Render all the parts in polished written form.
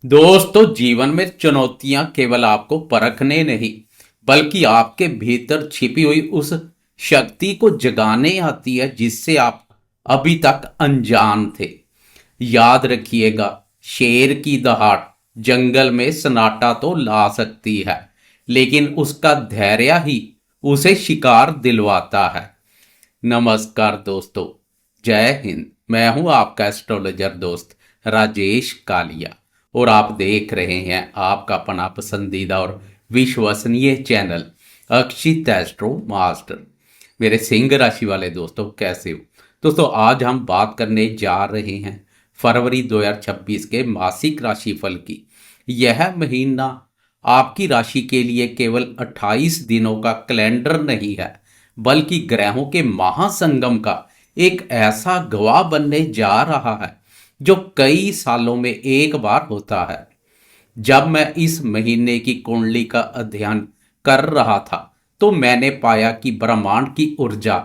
दोस्तों, जीवन में चुनौतियां केवल आपको परखने नहीं बल्कि आपके भीतर छिपी हुई उस शक्ति को जगाने आती है जिससे आप अभी तक अनजान थे। याद रखिएगा, शेर की दहाड़ जंगल में सन्नाटा तो ला सकती है, लेकिन उसका धैर्य ही उसे शिकार दिलवाता है। नमस्कार दोस्तों, जय हिंद। मैं हूं आपका एस्ट्रोलॉजर दोस्त राजेश कालिया, और आप देख रहे हैं आपका अपना पसंदीदा और विश्वसनीय चैनल अक्षित एस्ट्रो मास्टर। मेरे सिंह राशि वाले दोस्तों, कैसे हो? दोस्तों, आज हम बात करने जा रहे हैं फरवरी 2026 के मासिक राशिफल की। यह महीना आपकी राशि के लिए केवल 28 दिनों का कैलेंडर नहीं है, बल्कि ग्रहों के महासंगम का एक ऐसा गवाह बनने जा रहा है जो कई सालों में एक बार होता है। जब मैं इस महीने की कुंडली का अध्ययन कर रहा था, तो मैंने पाया कि ब्रह्मांड की ऊर्जा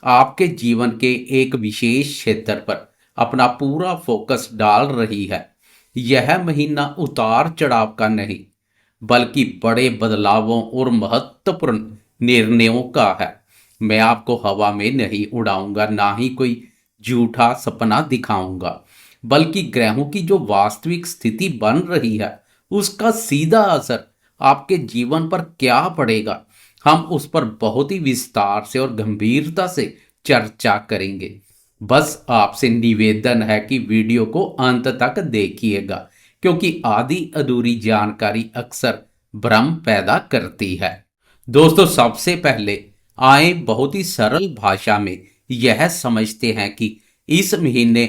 आपके जीवन के एक विशेष क्षेत्र पर अपना पूरा फोकस डाल रही है। यह महीना उतार चढ़ाव का नहीं, बल्कि बड़े बदलावों और महत्वपूर्ण निर्णयों का है। मैं आपको हवा में नहीं उड़ाऊंगा, ना ही कोई झूठा सपना दिखाऊंगा, बल्कि ग्रहों की जो वास्तविक स्थिति बन रही है उसका सीधा असर आपके जीवन पर क्या पड़ेगा, हम उस पर बहुत ही विस्तार से और गंभीरता से चर्चा करेंगे। बस आपसे निवेदन है कि वीडियो को अंत तक देखिएगा, क्योंकि आधी अधूरी जानकारी अक्सर भ्रम पैदा करती है। दोस्तों, सबसे पहले आए बहुत ही सरल भाषा में यह समझते हैं कि इस महीने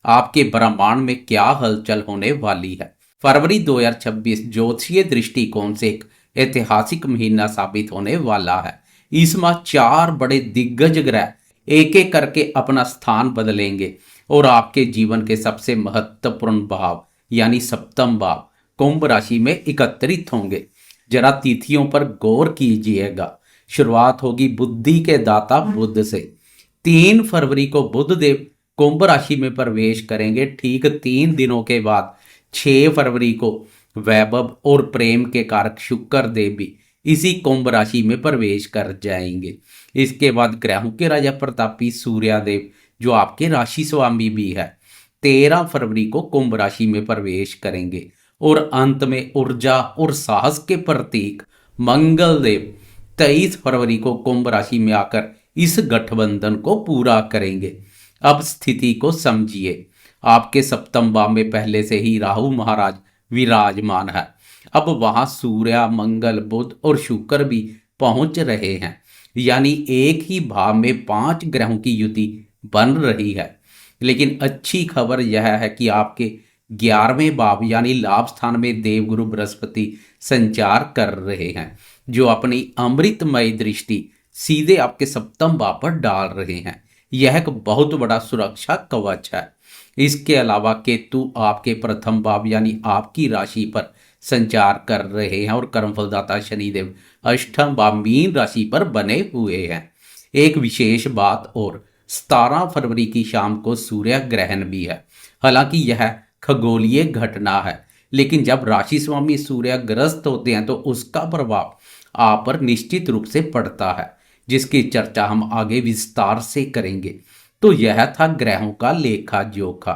आपके ब्रह्मांड में क्या हलचल होने वाली है। फरवरी 2026 ज्योतिषीय दृष्टिकोण से एक ऐतिहासिक महीना साबित होने वाला है। इस माह 4 बड़े दिग्गज ग्रह एक एक करके अपना स्थान बदलेंगे और आपके जीवन के सबसे महत्वपूर्ण भाव यानी सप्तम भाव कुंभ राशि में एकत्रित होंगे। जरा तिथियों पर गौर कीजिएगा। शुरुआत होगी बुद्धि के दाता बुध से। 3 फरवरी को बुध देव कुंभ राशि में प्रवेश करेंगे। ठीक 3 दिनों के बाद 6 फरवरी को वैभव और प्रेम के कारक शुक्र देव भी इसी कुंभ राशि में प्रवेश कर जाएंगे। इसके बाद ग्रहों के राजा प्रतापी सूर्यदेव, जो आपके राशि स्वामी भी है, 13 फरवरी को कुंभ राशि में प्रवेश करेंगे। और अंत में ऊर्जा और साहस के प्रतीक मंगल देव 23 फरवरी को कुंभ राशि में आकर इस गठबंधन को पूरा करेंगे। अब स्थिति को समझिए। आपके सप्तम भाव में पहले से ही राहु महाराज विराजमान है। अब वहां सूर्य, मंगल, बुध और शुक्र भी पहुंच रहे हैं, यानी एक ही भाव में 5 ग्रहों की युति बन रही है। लेकिन अच्छी खबर यह है कि आपके 11वें भाव यानी लाभ स्थान में देवगुरु बृहस्पति संचार कर रहे हैं, जो अपनी अमृतमय दृष्टि सीधे आपके सप्तम भाव पर डाल रहे हैं। यह एक बहुत बड़ा सुरक्षा कवच है। इसके अलावा केतु आपके प्रथम भाव यानी आपकी राशि पर संचार कर रहे हैं और कर्मफलदाता शनिदेव अष्टम भाव मीन राशि पर बने हुए हैं। एक विशेष बात और, 17 फरवरी की शाम को सूर्य ग्रहण भी है। हालांकि यह खगोलीय घटना है, लेकिन जब राशि स्वामी सूर्य ग्रस्त होते हैं तो उसका प्रभाव आप पर निश्चित रूप से पड़ता है, जिसकी चर्चा हम आगे विस्तार से करेंगे। तो यह था ग्रहों का लेखा जोखा।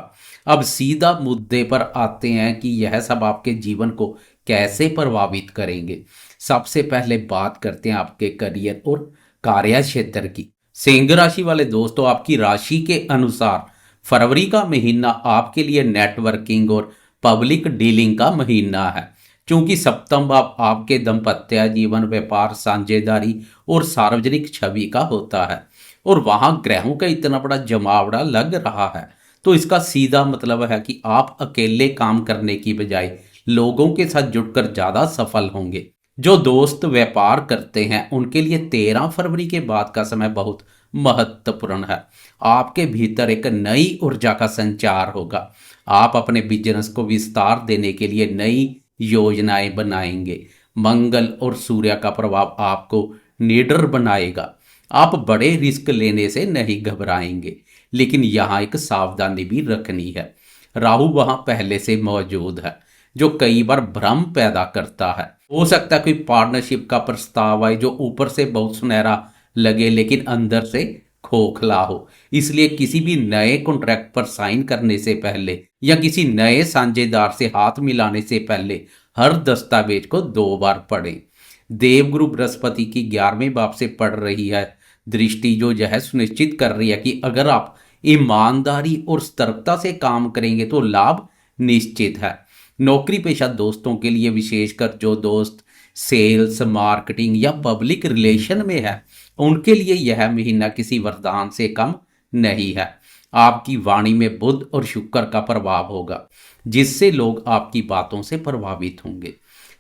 अब सीधा मुद्दे पर आते हैं कि यह सब आपके जीवन को कैसे प्रभावित करेंगे। सबसे पहले बात करते हैं आपके करियर और कार्य क्षेत्र की। सिंह राशि वाले दोस्तों, आपकी राशि के अनुसार फरवरी का महीना आपके लिए नेटवर्किंग और पब्लिक डीलिंग का महीना है। चूंकि सप्तम भाव आपके दाम्पत्य जीवन, व्यापार, साझेदारी और सार्वजनिक छवि का होता है, और वहां ग्रहों का इतना बड़ा जमावड़ा लग रहा है, तो इसका सीधा मतलब है कि आप अकेले काम करने की बजाय लोगों के साथ जुड़कर ज्यादा सफल होंगे। जो दोस्त व्यापार करते हैं उनके लिए 13 फरवरी के बाद का समय बहुत महत्वपूर्ण है। आपके भीतर एक नई ऊर्जा का संचार होगा। आप अपने बिजनेस को विस्तार देने के लिए नई योजनाएं बनाएंगे। मंगल और सूर्य का प्रभाव आपको निडर बनाएगा। आप बड़े रिस्क लेने से नहीं घबराएंगे, लेकिन यहाँ एक सावधानी भी रखनी है। राहु वहां पहले से मौजूद है, जो कई बार भ्रम पैदा करता है। हो सकता है कोई पार्टनरशिप का प्रस्ताव आए जो ऊपर से बहुत सुनहरा लगे लेकिन अंदर से खोखला हो। इसलिए किसी भी नए कॉन्ट्रैक्ट पर साइन करने से पहले या किसी नए साझेदार से हाथ मिलाने से पहले हर दस्तावेज को 2 बार पढ़ें। देवगुरु बृहस्पति की 11वें भाव से पढ़ रही है दृष्टि, जो यह सुनिश्चित कर रही है कि अगर आप ईमानदारी और सतर्कता से काम करेंगे तो लाभ निश्चित है। नौकरी पेशा दोस्तों के लिए, विशेषकर जो दोस्त सेल्स, मार्केटिंग या पब्लिक रिलेशन में है, उनके लिए यह महीना किसी वरदान से कम नहीं है। आपकी वाणी में बुध और शुक्र का प्रभाव होगा जिससे लोग आपकी बातों से प्रभावित होंगे।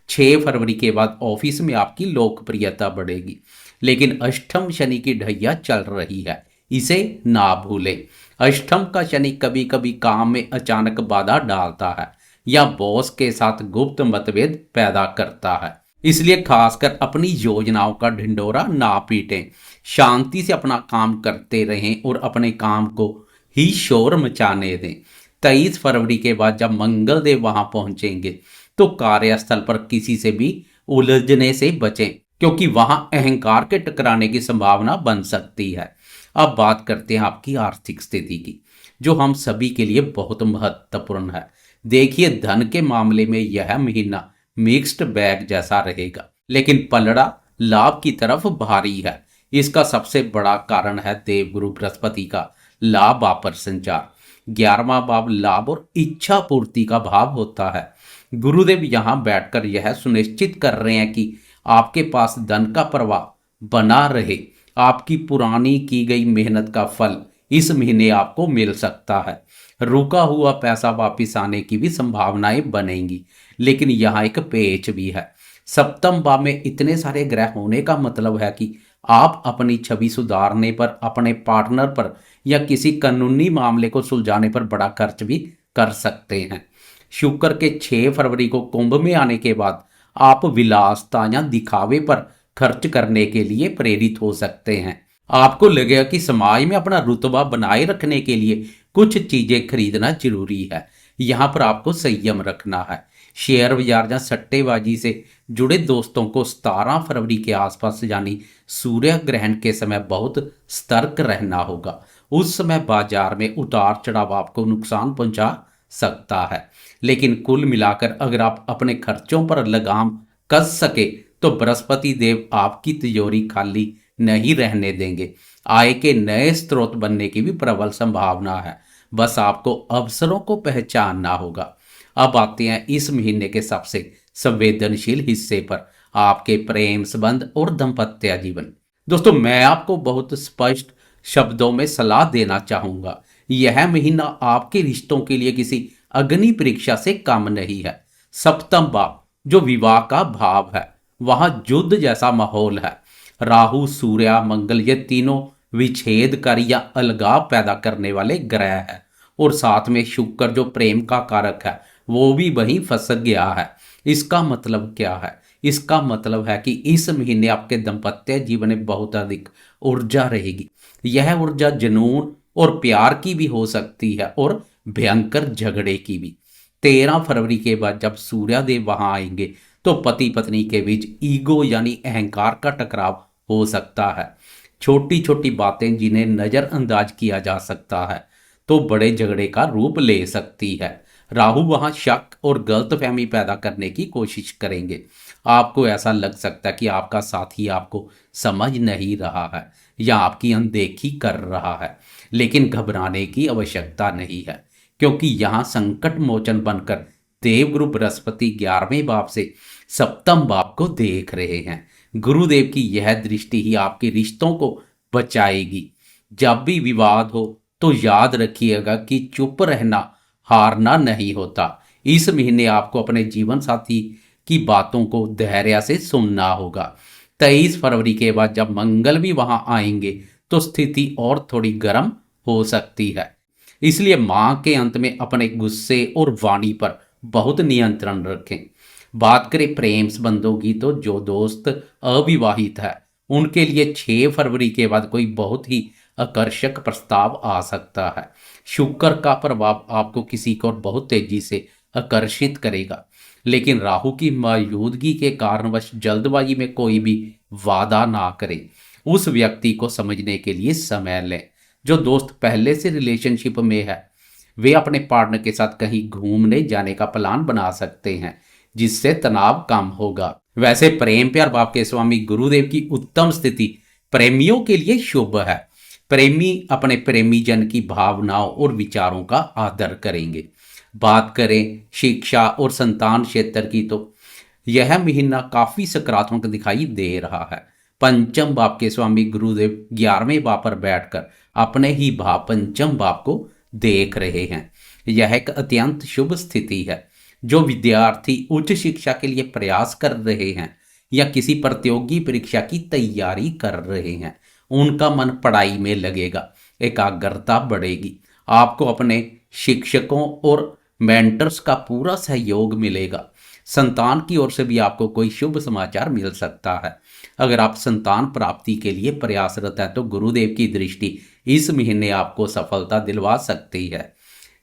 6 फरवरी के बाद ऑफिस में आपकी लोकप्रियता बढ़ेगी, लेकिन अष्टम शनि की ढैया चल रही है, इसे ना भूलें। अष्टम का शनि कभी कभी काम में अचानक बाधा डालता है या बॉस के साथ गुप्त मतभेद पैदा करता है। इसलिए खासकर अपनी योजनाओं का ढिंडोरा ना पीटें, शांति से अपना काम करते रहें और अपने काम को ही शोर मचाने दें। 23 फरवरी के बाद जब मंगल देव वहां पहुंचेंगे तो कार्यस्थल पर किसी से भी उलझने से बचें, क्योंकि वहां अहंकार के टकराने की संभावना बन सकती है। अब बात करते हैं आपकी आर्थिक स्थिति की, जो हम सभी के लिए बहुत महत्वपूर्ण है। देखिए, धन के मामले में यह महीना मिक्स्ड बैग जैसा रहेगा, लेकिन पलड़ा लाभ की तरफ भारी है। इसका सबसे बड़ा कारण है देवगुरु बृहस्पति का लाभ भाव संचार। 11वां भाव लाभ और इच्छा पूर्ति का भाव होता है। गुरुदेव यहां बैठकर यह सुनिश्चित कर रहे हैं कि आपके पास धन का प्रवाह बना रहे। आपकी पुरानी की गई मेहनत का फल इस महीने आपको मिल सकता है। रुका हुआ पैसा वापिस आने की भी संभावनाएं बनेंगी, लेकिन यहाँ एक पेच भी है। सप्तम भाव में इतने सारे ग्रह होने का मतलब है कि आप अपनी छवि सुधारने पर, अपने पार्टनर पर या किसी कानूनी मामले को सुलझाने पर बड़ा खर्च भी कर सकते हैं। शुक्र के 6 फरवरी को कुंभ में आने के बाद आप विलासता या दिखावे पर खर्च करने के लिए प्रेरित हो सकते हैं। आपको लगेगा कि समाज में अपना रुतबा बनाए रखने के लिए कुछ चीजें खरीदना जरूरी है। यहाँ पर आपको संयम रखना है। शेयर बाजार या सट्टेबाजी से जुड़े दोस्तों को 17 फरवरी के आसपास यानी सूर्य ग्रहण के समय बहुत सतर्क रहना होगा। उस समय बाजार में उतार चढ़ाव आपको नुकसान पहुंचा सकता है, लेकिन कुल मिलाकर अगर आप अपने खर्चों पर लगाम कस सके तो बृहस्पति देव आपकी तिजोरी खाली नहीं रहने देंगे। आय के नए स्रोत बनने की भी प्रबल संभावना है, बस आपको अवसरों को पहचानना होगा। अब आते हैं इस महीने के सबसे संवेदनशील हिस्से पर, आपके प्रेम संबंध और दाम्पत्य जीवन। दोस्तों, मैं आपको बहुत स्पष्ट शब्दों में सलाह देना चाहूंगा। यह महीना आपके रिश्तों के लिए किसी अग्नि परीक्षा से कम नहीं है। सप्तम भाव जो विवाह का भाव है, वहां युद्ध जैसा माहौल है। राहु, सूर्य, मंगल ये तीनों विच्छेदकारी या अलगाव पैदा करने वाले ग्रह है, और साथ में शुक्र जो प्रेम का कारक है वो भी वहीं फंस गया है। इसका मतलब क्या है? इसका मतलब है कि इस महीने आपके दाम्पत्य जीवन में बहुत अधिक ऊर्जा रहेगी। यह ऊर्जा जुनून और प्यार की भी हो सकती है और भयंकर झगड़े की भी। 13 फरवरी के बाद जब सूर्यदेव वहां आएंगे तो पति पत्नी के बीच ईगो यानी अहंकार का टकराव हो सकता है। छोटी छोटी बातें जिन्हें नजरअंदाज किया जा सकता है तो बड़े झगड़े का रूप ले सकती है। राहु वहां शक और गलतफहमी पैदा करने की कोशिश करेंगे। आपको ऐसा लग सकता है कि आपका साथी आपको समझ नहीं रहा है या आपकी अनदेखी कर रहा है, लेकिन घबराने की आवश्यकता नहीं है, क्योंकि यहाँ संकट मोचन बनकर देवगुरु बृहस्पति 11वें भाव से सप्तम भाव को देख रहे हैं। गुरुदेव की यह दृष्टि ही आपके रिश्तों को बचाएगी। जब भी विवाद हो तो याद रखिएगा कि चुप रहना हारना नहीं होता। इस महीने आपको अपने जीवन साथी की बातों को धैर्य से सुनना होगा। 23 फरवरी के बाद जब मंगल भी वहां आएंगे तो स्थिति और थोड़ी गर्म हो सकती है। इसलिए माह के अंत में अपने गुस्से और वाणी पर बहुत नियंत्रण रखें। बात करें प्रेम संबंधों की तो जो दोस्त अविवाहित है उनके लिए 6 फरवरी के बाद कोई बहुत ही आकर्षक प्रस्ताव आ सकता है। शुक्र का प्रभाव आपको किसी को बहुत तेजी से आकर्षित करेगा। लेकिन राहु की मौजूदगी के कारणवश जल्दबाजी में कोई भी वादा ना करें। उस व्यक्ति को समझने के लिए समय लें। जो दोस्त पहले से रिलेशनशिप में है वे अपने पार्टनर के साथ कहीं घूमने जाने का प्लान बना सकते हैं, जिससे तनाव कम होगा। वैसे प्रेम प्यार भाव के स्वामी गुरुदेव की उत्तम स्थिति प्रेमियों के लिए शुभ है। प्रेमी अपने प्रेमी जन की भावनाओं और विचारों का आदर करेंगे। बात करें शिक्षा और संतान क्षेत्र की, तो यह महीना काफी सकारात्मक दिखाई दे रहा है। पंचम भाव के स्वामी गुरुदेव 11वें भाव पर बैठकर अपने ही भाव पंचम भाव को देख रहे हैं। यह एक अत्यंत शुभ स्थिति है। जो विद्यार्थी उच्च शिक्षा के लिए प्रयास कर रहे हैं या किसी प्रतियोगी परीक्षा की तैयारी कर रहे हैं, उनका मन पढ़ाई में लगेगा, एकाग्रता बढ़ेगी। आपको अपने शिक्षकों और मेंटर्स का पूरा सहयोग मिलेगा। संतान की ओर से भी आपको कोई शुभ समाचार मिल सकता है। अगर आप संतान प्राप्ति के लिए प्रयासरत हैं तो गुरुदेव की दृष्टि इस महीने आपको सफलता दिलवा सकती है।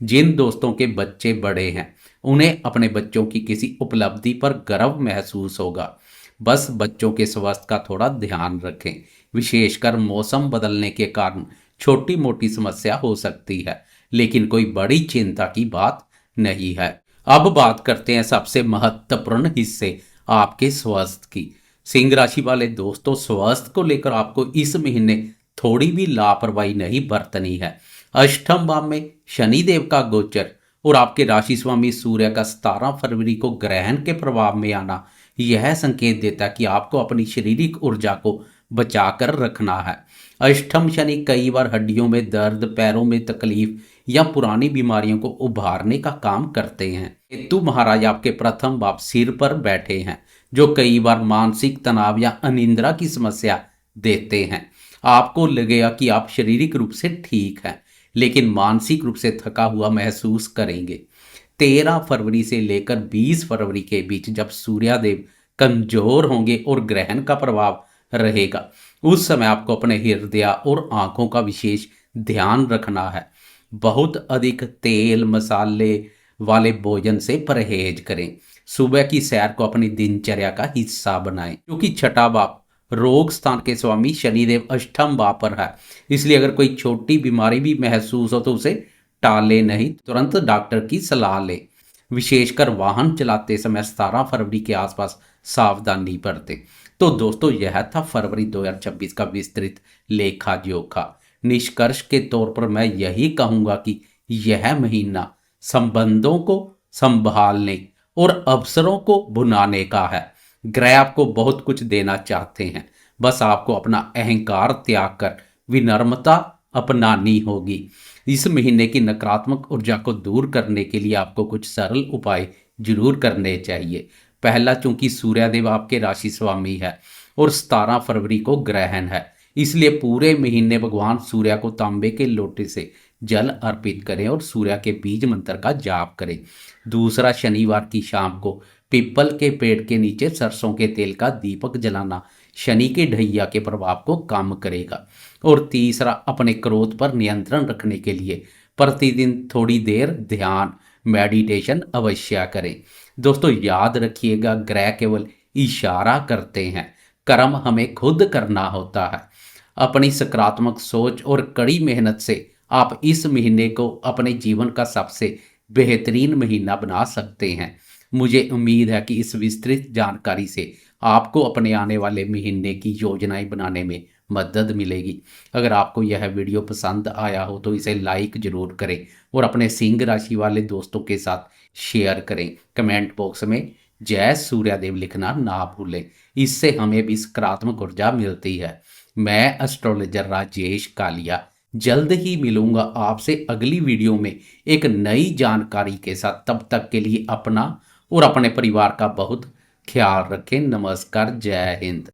जिन दोस्तों के बच्चे बड़े हैं उन्हें अपने बच्चों की किसी उपलब्धि पर गर्व महसूस होगा। बस बच्चों के स्वास्थ्य का थोड़ा ध्यान रखें। विशेषकर मौसम बदलने के कारण छोटी मोटी समस्या हो सकती है, लेकिन कोई बड़ी चिंता की बात नहीं है। अब बात करते हैं सबसे महत्वपूर्ण हिस्से आपके स्वास्थ्य की। सिंह राशि वाले दोस्तों, स्वास्थ्य को लेकर आपको इस महीने थोड़ी भी लापरवाही नहीं बरतनी है। अष्टम भाव में शनिदेव का गोचर और आपके राशि स्वामी सूर्य का 17 फरवरी को ग्रहण के प्रभाव में आना यह संकेत देता है कि आपको अपनी शारीरिक ऊर्जा को बचाकर रखना है। अष्टम शनि कई बार हड्डियों में दर्द, पैरों में तकलीफ या पुरानी बीमारियों को उभारने का काम करते हैं। केतु महाराज आपके प्रथम भाव सिर पर बैठे हैं, जो कई बार मानसिक तनाव या अनिद्रा की समस्या देते हैं। आपको लगेगा कि आप शारीरिक रूप से ठीक हैं, लेकिन मानसिक रूप से थका हुआ महसूस करेंगे। 13 फरवरी से लेकर 20 फरवरी के बीच जब सूर्यदेव कमजोर होंगे और ग्रहण का प्रभाव रहेगा, उस समय आपको अपने हृदय और आंखों का विशेष ध्यान रखना है। बहुत अधिक तेल मसाले वाले भोजन से परहेज करें। सुबह की सैर को अपनी दिनचर्या का हिस्सा बनाएं, क्योंकि छठा भाव रोग स्थान के स्वामी शनिदेव अष्टम भाव पर है। इसलिए अगर कोई छोटी बीमारी भी महसूस हो तो उसे टाले नहीं, तुरंत डॉक्टर की सलाह ले। विशेषकर वाहन चलाते समय 17 फरवरी के आसपास सावधानी बरतें। तो दोस्तों, यह था फरवरी 2026 का विस्तृत लेखा जोखा। निष्कर्ष के तौर पर मैं यही कहूंगा कि यह महीना संबंधों को संभालने और अवसरों को भुनाने का है। ग्रह आपको बहुत कुछ देना चाहते हैं, बस आपको अपना अहंकार त्याग कर विनम्रता अपनानी होगी। इस महीने की नकारात्मक ऊर्जा को दूर करने के लिए आपको कुछ सरल उपाय जरूर करने चाहिए। पहला, चूंकि सूर्यदेव आपके राशि स्वामी है और 17 फरवरी को ग्रहण है, इसलिए पूरे महीने भगवान सूर्य को तांबे के लोटे से जल अर्पित करें और सूर्य के बीज मंत्र का जाप करें। दूसरा, शनिवार की शाम को पीपल के पेड़ के नीचे सरसों के तेल का दीपक जलाना शनि के ढैया के प्रभाव को कम करेगा। और तीसरा, अपने क्रोध पर नियंत्रण रखने के लिए प्रतिदिन थोड़ी देर ध्यान मेडिटेशन अवश्य करें। दोस्तों, याद रखिएगा, ग्रह केवल इशारा करते हैं, कर्म हमें खुद करना होता है। अपनी सकारात्मक सोच और कड़ी मेहनत से आप इस महीने को अपने जीवन का सबसे बेहतरीन महीना बना सकते हैं। मुझे उम्मीद है कि इस विस्तृत जानकारी से आपको अपने आने वाले महीने की योजनाएं बनाने में मदद मिलेगी। अगर आपको यह वीडियो पसंद आया हो तो इसे लाइक जरूर करें और अपने सिंह राशि वाले दोस्तों के साथ शेयर करें। कमेंट बॉक्स में जय सूर्यदेव लिखना ना भूलें, इससे हमें भी सकारात्मक ऊर्जा मिलती है। मैं एस्ट्रोलॉजर राजेश कालिया जल्द ही मिलूंगा आपसे अगली वीडियो में एक नई जानकारी के साथ। तब तक के लिए अपना और अपने परिवार का बहुत ख्याल रखें। नमस्कार, जय हिंद।